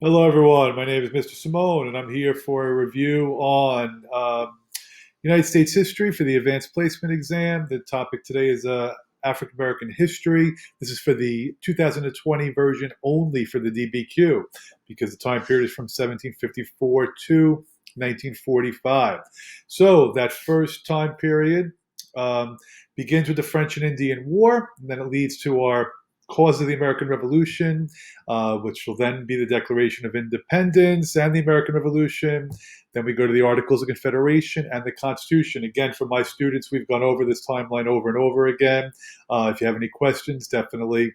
Hello, everyone. My name is Mr. Simone, and I'm here for a review on United States history for the advanced placement exam. The topic today is African American history. This is for the 2020 version only for the DBQ because the time period is from 1754 to 1945. So that first time period um, begins with the French and Indian War, and then it leads to our cause of the American Revolution, which will then be the Declaration of Independence and the American Revolution. Then we go to the Articles of Confederation and the Constitution. Again, for my students, we've gone over this timeline over and over again. If you have any questions, definitely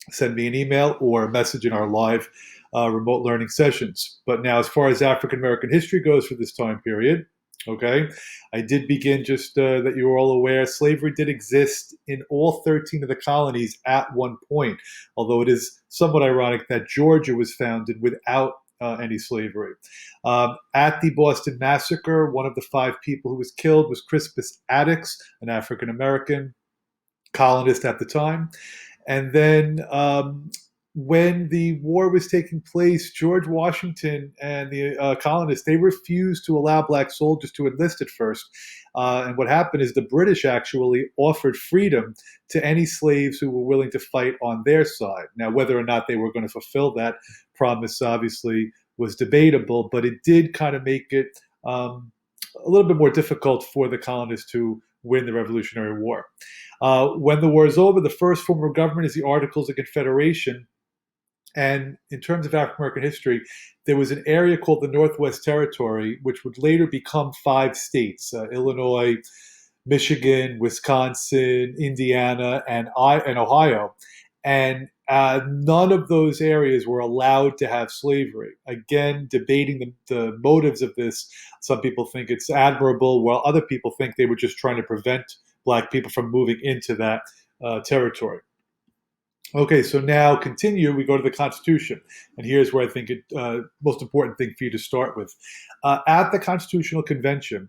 send me an email or a message in our live remote learning sessions. But now, as far as African American history goes for this time period, okay, I did begin just that you were all aware slavery did exist in all 13 of the colonies at one point, although it is somewhat ironic that Georgia was founded without any slavery. At the Boston Massacre, one of the five people who was killed was Crispus Attucks, an African American colonist at the time. And then when the war was taking place, George Washington and the colonists, they refused to allow black soldiers to enlist at first. And what happened is the British actually offered freedom to any slaves who were willing to fight on their side. Now, whether or not they were going to fulfill that promise obviously was debatable, but it did kind of make it a little bit more difficult for the colonists to win the Revolutionary War. When the war is over, the first form of government is the Articles of Confederation. And in terms of African American history, there was an area called the Northwest Territory, which would later become five states: Illinois, Michigan, Wisconsin, Indiana, and Ohio. And none of those areas were allowed to have slavery. Again, debating the motives of this. Some people think it's admirable, while other people think they were just trying to prevent black people from moving into that territory. Okay, so now continue. We go to the Constitution, and here's where I think it most important thing for you to start with. At the Constitutional Convention,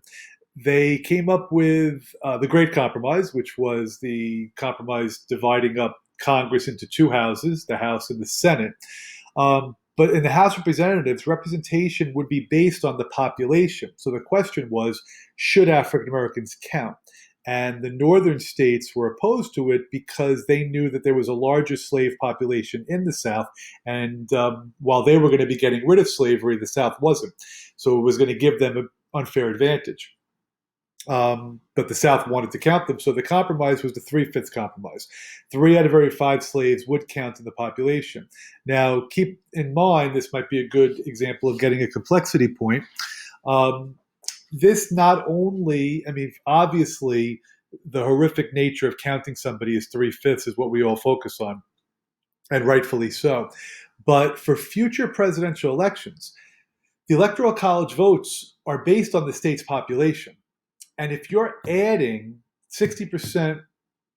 they came up with the Great Compromise, which was the compromise dividing up Congress into two houses, the House and the Senate. But in the House of Representatives, representation would be based on the population. So the question was, should African Americans count? And the northern states were opposed to it because they knew that there was a larger slave population in the South. And while they were going to be getting rid of slavery, the South wasn't. So it was going to give them an unfair advantage. But the South wanted to count them. So the compromise was the three-fifths compromise. Three out of every five slaves would count in the population. Now, keep in mind, this might be a good example of getting a complexity point. This not only, I mean, obviously, the horrific nature of counting somebody as three-fifths is what we all focus on, and rightfully so. But for future presidential elections, the Electoral College votes are based on the state's population. And if you're adding 60%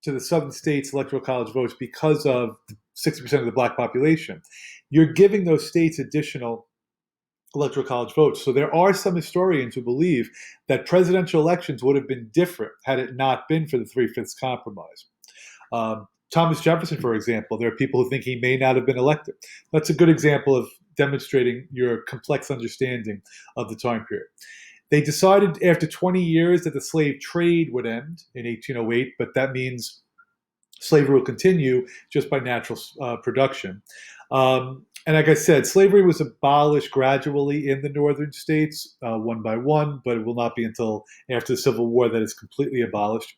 to the southern states' Electoral College votes because of 60% of the black population, you're giving those states additional Electoral College votes. So there are some historians who believe that presidential elections would have been different had it not been for the three-fifths compromise. Thomas Jefferson, for example, there are people who think he may not have been elected. That's a good example of demonstrating your complex understanding of the time period. They decided after 20 years that the slave trade would end in 1808, but that means slavery will continue just by natural production. And like I said, slavery was abolished gradually in the northern states, one by one, but it will not be until after the Civil War that it's completely abolished.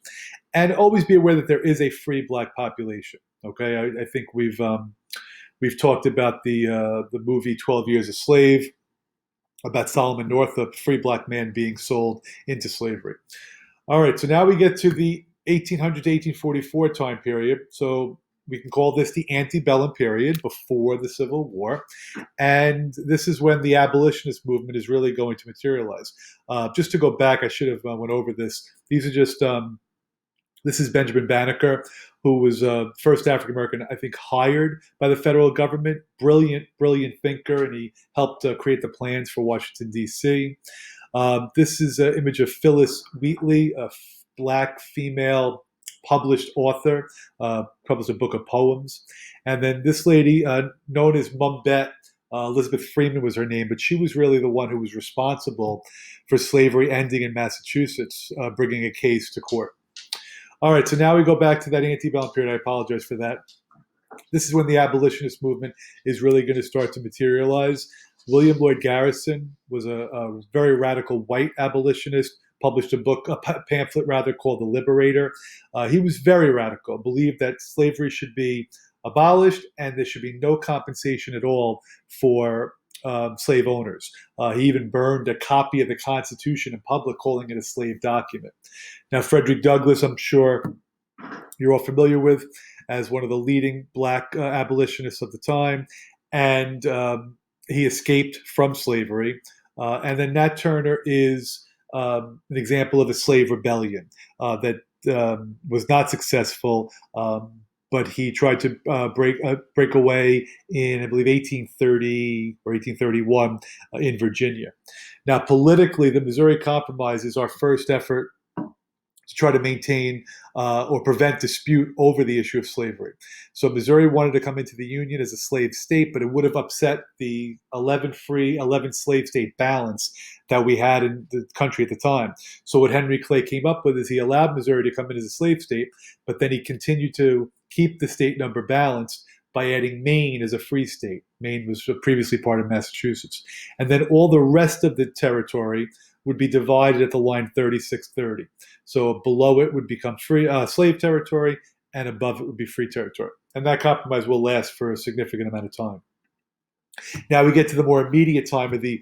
And always be aware that there is a free black population. Okay, I think we've talked about the movie 12 Years a Slave, about Solomon Northup, free black man being sold into slavery. All right, so now we get to the 1800 to 1844 time period. So we can call this the antebellum period before the Civil War. And this is when the abolitionist movement is really going to materialize. Just to go back, I should have went over this. These are just, this is Benjamin Banneker, who was first African American, I think, hired by the federal government. Brilliant, brilliant thinker, and he helped create the plans for Washington, D.C. This is an image of Phyllis Wheatley, a black female published author, published a book of poems. And then this lady, known as Mumbet, Elizabeth Freeman was her name, but she was really the one who was responsible for slavery ending in Massachusetts, bringing a case to court. All right, so now we go back to that antebellum period. I apologize for that. This is when the abolitionist movement is really going to start to materialize. William Lloyd Garrison was a very radical white abolitionist, published a pamphlet rather, called The Liberator. He was very radical, believed that slavery should be abolished and there should be no compensation at all for slave owners. He even burned a copy of the Constitution in public, calling it a slave document. Now, Frederick Douglass, I'm sure you're all familiar with as one of the leading black abolitionists of the time, and he escaped from slavery. And then Nat Turner is an example of a slave rebellion that was not successful, but he tried to break away in, I believe, 1830 or 1831 in Virginia. Now, politically, the Missouri Compromise is our first effort to try to maintain or prevent dispute over the issue of slavery. So Missouri wanted to come into the Union as a slave state, but it would have upset the 11 free, 11 slave state balance that we had in the country at the time. So what Henry Clay came up with is he allowed Missouri to come in as a slave state, but then he continued to keep the state number balanced by adding Maine as a free state. Maine was previously part of Massachusetts. And then all the rest of the territory would be divided at the line 3630. So below it would become free slave territory, and above it would be free territory. And that compromise will last for a significant amount of time. Now we get to the more immediate time of the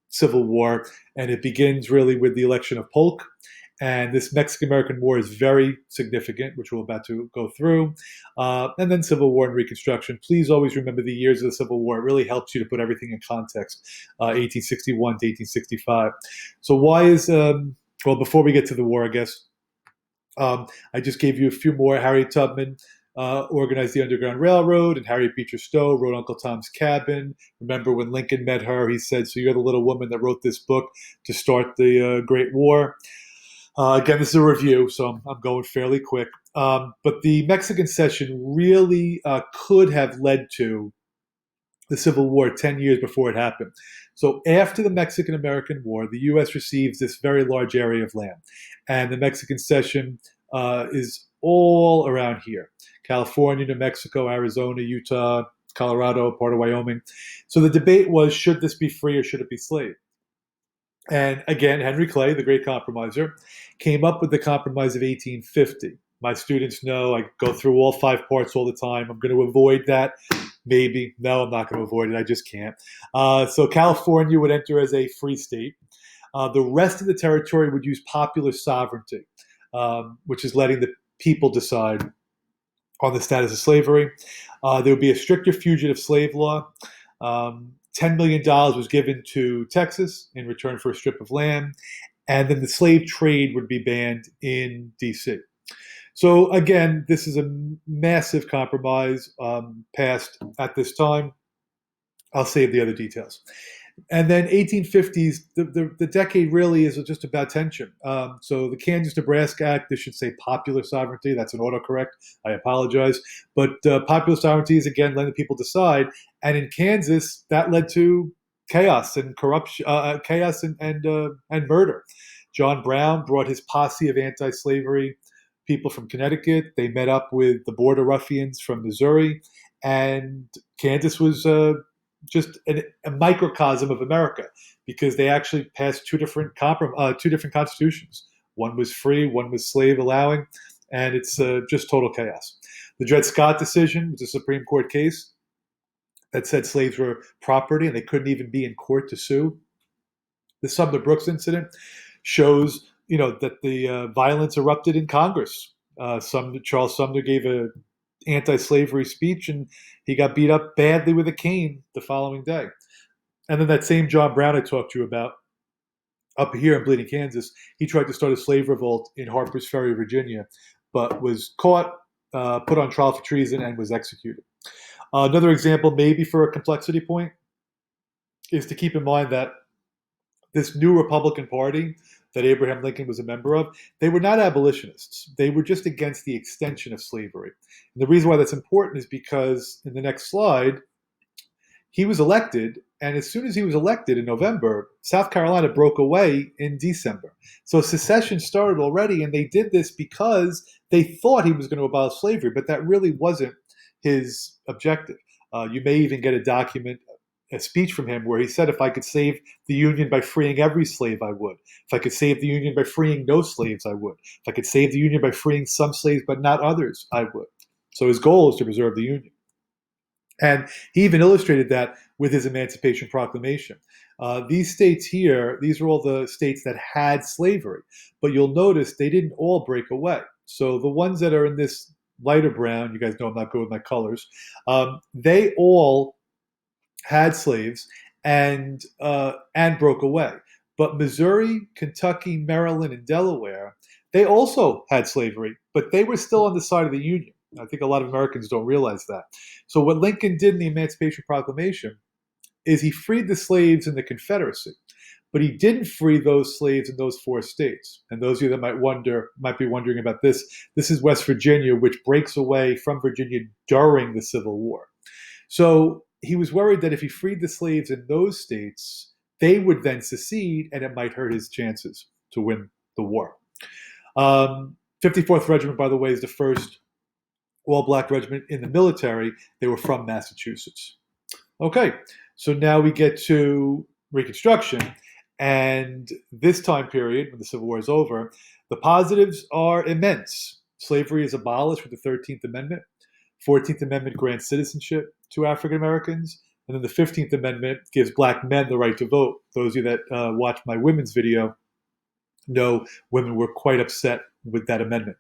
Civil War, and it begins really with the election of Polk. And this Mexican-American War is very significant, which we're about to go through. And then Civil War and Reconstruction. Please always remember the years of the Civil War. It really helps you to put everything in context, 1861 to 1865. So why is, well, before we get to the war, I guess, I just gave you a few more. Harriet Tubman organized the Underground Railroad, and Harriet Beecher Stowe wrote Uncle Tom's Cabin. Remember when Lincoln met her, he said, "So you're the little woman that wrote this book to start the Great War." Again, this is a review, so I'm going fairly quick. But the Mexican Cession really could have led to the Civil War 10 years before it happened. So after the Mexican-American War, the U.S. receives this very large area of land. And the Mexican Cession is all around here. California, New Mexico, Arizona, Utah, Colorado, part of Wyoming. So the debate was, should this be free or should it be slave? And again, Henry Clay, the great compromiser, came up with the Compromise of 1850. My students know I go through all 5 parts all the time. I'm going to avoid that. Maybe. No, I'm not going to avoid it. I just can't. So California would enter as a free state. The rest of the territory would use popular sovereignty, which is letting the people decide on the status of slavery. There would be a stricter fugitive slave law. $10 million was given to Texas in return for a strip of land, and then the slave trade would be banned in D.C. So again, this is a massive compromise passed at this time. I'll save the other details. And then 1850s, the decade really is just about tension. So the Kansas-Nebraska Act, this should say popular sovereignty. That's an autocorrect. I apologize. But popular sovereignty is, again, letting people decide. And in Kansas, that led to chaos and corruption, chaos and murder. John Brown brought his posse of anti-slavery people from Connecticut. They met up with the border ruffians from Missouri. And Kansas was just a microcosm of America, because they actually passed two different constitutions. One was free, one was slave allowing, and it's just total chaos. The Dred Scott decision was a Supreme Court case that said slaves were property and they couldn't even be in court to sue. The Sumner Brooks incident shows, that the violence erupted in Congress. Charles Sumner gave a anti-slavery speech, and he got beat up badly with a cane the following day. And then that same John Brown I talked to you about up here in Bleeding, Kansas, he tried to start a slave revolt in Harper's Ferry, Virginia, but was caught, put on trial for treason, and was executed. Another example, maybe for a complexity point, is to keep in mind that this new Republican Party that Abraham Lincoln was a member of, they were not abolitionists. They were just against the extension of slavery. And the reason why that's important is because in the next slide, he was elected, and as soon as he was elected in November, South Carolina broke away in December. So secession started already, and they did this because they thought he was going to abolish slavery, but that really wasn't his objective. You may even get a speech from him where he said, if I could save the Union by freeing every slave, I would. If I could save the Union by freeing no slaves, I would. If I could save the Union by freeing some slaves but not others, I would. So his goal is to preserve the Union. And he even illustrated that with his Emancipation Proclamation. These states here, these are all the states that had slavery. But you'll notice they didn't all break away. So the ones that are in this lighter brown, you guys know I'm not good with my colors, they all had slaves and broke away. But Missouri, Kentucky, Maryland, and Delaware, they also had slavery, but they were still on the side of the Union. I think a lot of Americans don't realize that. So what Lincoln did in the Emancipation Proclamation is he freed the slaves in the Confederacy, but he didn't free those slaves in those 4 states. And those of you that might be wondering about this is West Virginia, which breaks away from Virginia during the Civil War. So he was worried that if he freed the slaves in those states, they would then secede, and it might hurt his chances to win the war. 54th Regiment, by the way, is the first all-black regiment in the military. They were from Massachusetts. Okay, so now we get to Reconstruction, and this time period, when the Civil War is over, the positives are immense. Slavery is abolished with the 13th Amendment. 14th Amendment grants citizenship to African Americans, and then the 15th Amendment gives black men the right to vote. Those of you that watched my women's video know women were quite upset with that amendment.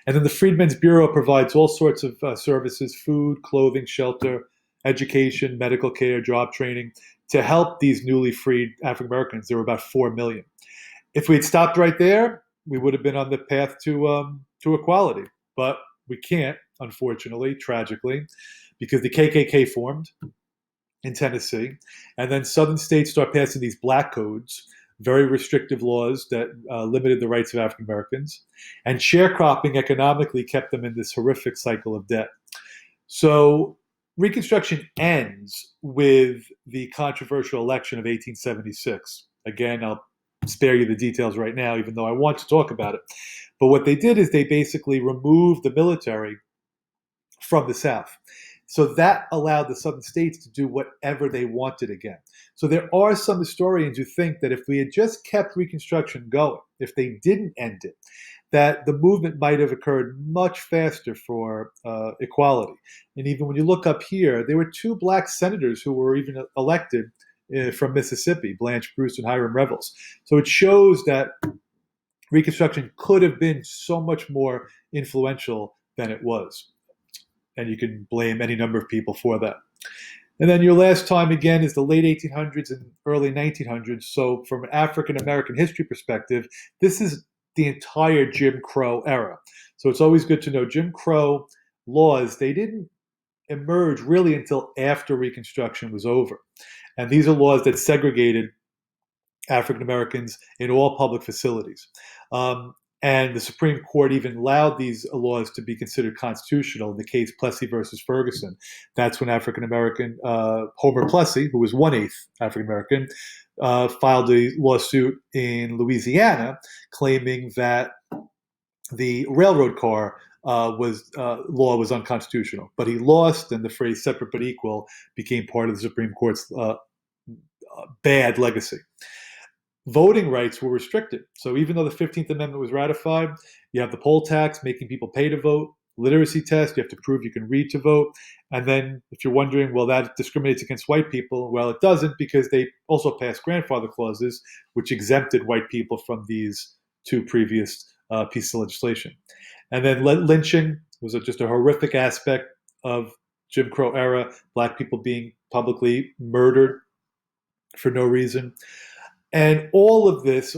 And then the Freedmen's Bureau provides all sorts of services: food, clothing, shelter, education, medical care, job training, to help these newly freed African Americans. There were about 4 million. If we had stopped right there, we would have been on the path to equality. But we can't, unfortunately, tragically, because the KKK formed in Tennessee, and then southern states start passing these black codes, very restrictive laws that limited the rights of African Americans, and sharecropping economically kept them in this horrific cycle of debt. So Reconstruction ends with the controversial election of 1876. Again, I'll spare you the details right now, even though I want to talk about it. But what they did is they basically removed the military from the South. So that allowed the southern states to do whatever they wanted again. So there are some historians who think that if we had just kept Reconstruction going, if they didn't end it, that the movement might have occurred much faster for equality. And even when you look up here, there were 2 black senators who were even elected from Mississippi, Blanche Bruce and Hiram Revels. So it shows that Reconstruction could have been so much more influential than it was. And you can blame any number of people for that. And then your last time, again, is the late 1800s and early 1900s. So from an African American history perspective, this is the entire Jim Crow era. So it's always good to know Jim Crow laws, they didn't emerge really until after Reconstruction was over. And these are laws that segregated African Americans in all public facilities. And the Supreme Court even allowed these laws to be considered constitutional in the case Plessy versus Ferguson. That's when African American Homer Plessy, who was 1/8 African American, filed a lawsuit in Louisiana claiming that the railroad car law was unconstitutional. But he lost, and the phrase "separate but equal" became part of the Supreme Court's bad legacy. Voting rights were restricted. So even though the 15th Amendment was ratified, you have the poll tax, making people pay to vote, literacy test, you have to prove you can read to vote. And then if you're wondering, well, that discriminates against white people, well, it doesn't, because they also passed grandfather clauses, which exempted white people from these 2 previous pieces of legislation. And then lynching was just a horrific aspect of Jim Crow era, black people being publicly murdered for no reason. And all of this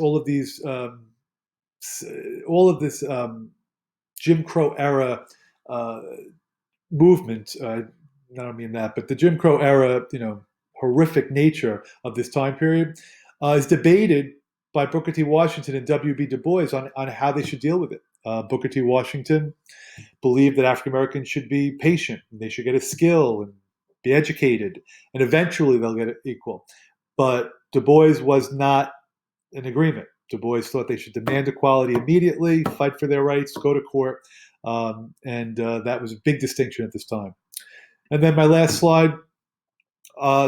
Jim Crow era movement, I don't mean that, but the Jim Crow era, horrific nature of this time period is debated by Booker T. Washington and W.B. Du Bois on how they should deal with it. Booker T. Washington believed that African Americans should be patient, and they should get a skill and be educated, and eventually they'll get equal. But Du Bois was not in agreement. Du Bois thought they should demand equality immediately, fight for their rights, go to court, and that was a big distinction at this time. And then my last slide.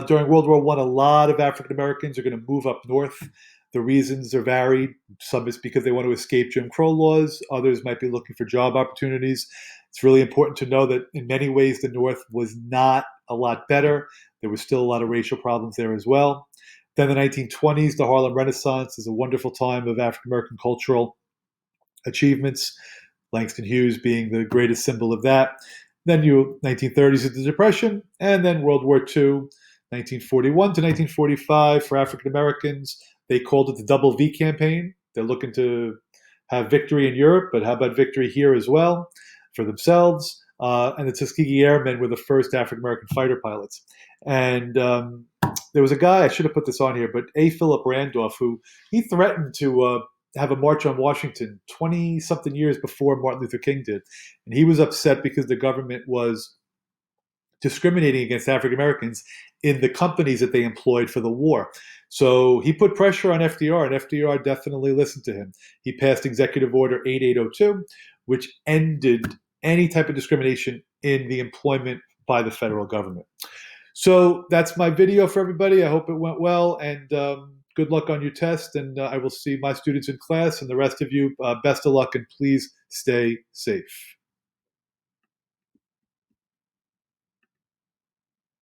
During World War I, a lot of African Americans are going to move up north. The reasons are varied. Some is because they want to escape Jim Crow laws. Others might be looking for job opportunities. It's really important to know that in many ways the North was not a lot better. There was still a lot of racial problems there as well. Then the 1920s, the Harlem Renaissance is a wonderful time of African American cultural achievements, Langston Hughes being the greatest symbol of that. Then 1930s is the Depression, and then World War II, 1941 to 1945 for African Americans. They called it the Double V campaign. They're looking to have victory in Europe, but how about victory here as well for themselves? And the Tuskegee Airmen were the first African American fighter pilots. And there was a guy, I should have put this on here, but A. Philip Randolph, who he threatened to have a march on Washington 20-something years before Martin Luther King did. And he was upset because the government was discriminating against African Americans in the companies that they employed for the war. So he put pressure on FDR, and FDR definitely listened to him. He passed Executive Order 8802, which ended any type of discrimination in the employment by the federal government. So that's my video for everybody. I hope it went well, and good luck on your test. And I will see my students in class, and the rest of you, best of luck, and please stay safe.